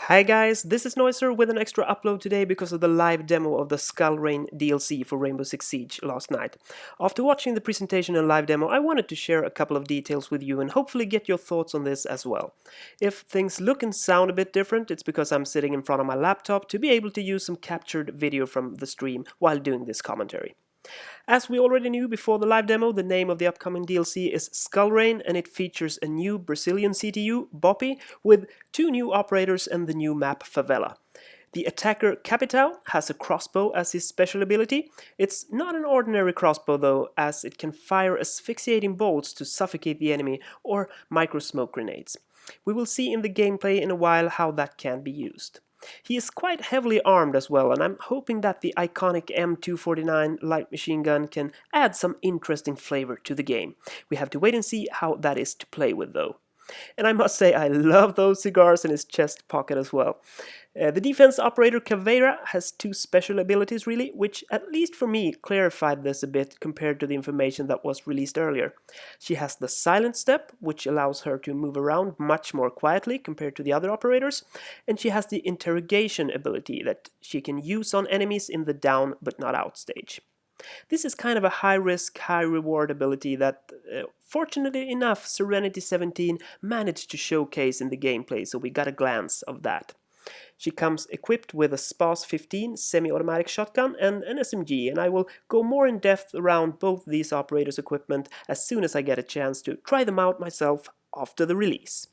Hi guys, this is Noiser with an extra upload today because of the live demo of the Skull Rain DLC for Rainbow Six Siege last night. After watching the presentation and live demo, I wanted to share a couple of details with you and hopefully get your thoughts on this as well. If things look and sound a bit different, it's because I'm sitting in front of my laptop to be able to use some captured video from the stream while doing this commentary. As we already knew before the live demo, the name of the upcoming DLC is Skull Rain, and it features a new Brazilian CTU, Boppy, with two new operators and the new map Favela. The attacker Capitão has a crossbow as his special ability. It's not an ordinary crossbow though, as it can fire asphyxiating bolts to suffocate the enemy or micro smoke grenades. We will see in the gameplay in a while how that can be used. He is quite heavily armed as well, and I'm hoping that the iconic M249 light machine gun can add some interesting flavor to the game. We have to wait and see how that is to play with though. And I must say I love those cigars in his chest pocket as well. The defense operator Caveira has two special abilities really, which at least for me clarified this a bit compared to the information that was released earlier. She has the silent step, which allows her to move around much more quietly compared to the other operators, and she has the interrogation ability that she can use on enemies in the down but not out stage. This is kind of a high-risk, high-reward ability that, fortunately enough, Serenity 17 managed to showcase in the gameplay, so we got a glance of that. She comes equipped with a SPAS 15 semi-automatic shotgun and an SMG, and I will go more in depth around both these operators' equipment as soon as I get a chance to try them out myself after the release.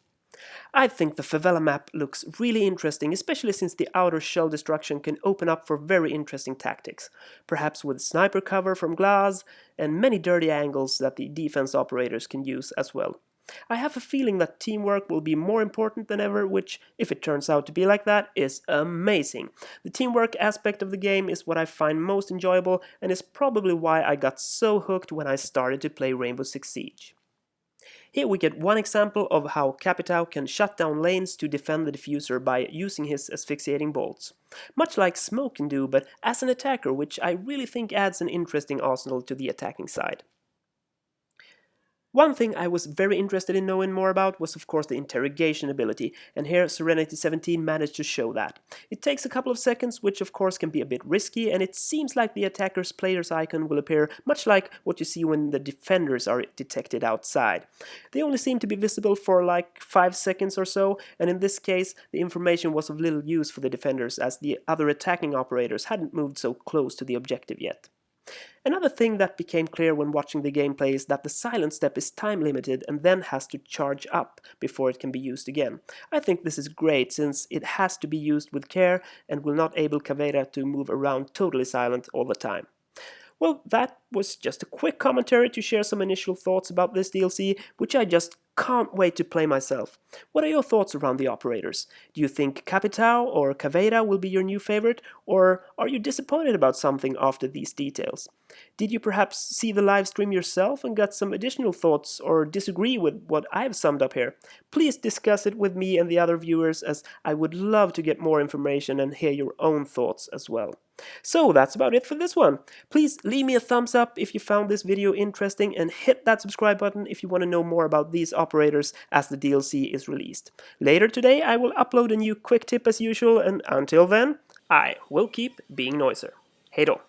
I think the Favela map looks really interesting, especially since the outer shell destruction can open up for very interesting tactics, perhaps with sniper cover from glass and many dirty angles that the defense operators can use as well. I have a feeling that teamwork will be more important than ever, which, if it turns out to be like that, is amazing. The teamwork aspect of the game is what I find most enjoyable and is probably why I got so hooked when I started to play Rainbow Six Siege. Here we get one example of how Capitão can shut down lanes to defend the diffuser by using his asphyxiating bolts. Much like Smoke can do, but as an attacker, which I really think adds an interesting arsenal to the attacking side. One thing I was very interested in knowing more about was of course the interrogation ability, and here Serenity 17 managed to show that. It takes a couple of seconds, which of course can be a bit risky, and it seems like the attacker's player's icon will appear much like what you see when the defenders are detected outside. They only seem to be visible for like 5 seconds or so, and in this case the information was of little use for the defenders as the other attacking operators hadn't moved so close to the objective yet. Another thing that became clear when watching the gameplay is that the silent step is time limited and then has to charge up before it can be used again. I think this is great since it has to be used with care and will not enable Caveira to move around totally silent all the time. Well, that was just a quick commentary to share some initial thoughts about this DLC, which I just can't wait to play myself. What are your thoughts around the operators? Do you think Capitão or Caveira will be your new favorite, or are you disappointed about something after these details? Did you perhaps see the live stream yourself and got some additional thoughts or disagree with what I've summed up here? Please discuss it with me and the other viewers, as I would love to get more information and hear your own thoughts as well. So that's about it for this one. Please leave me a thumbs up if you found this video interesting and hit that subscribe button if you want to know more about these operators as the DLC is released. Later today I will upload a new quick tip as usual, and until then, I will keep being Noiser. Hej då!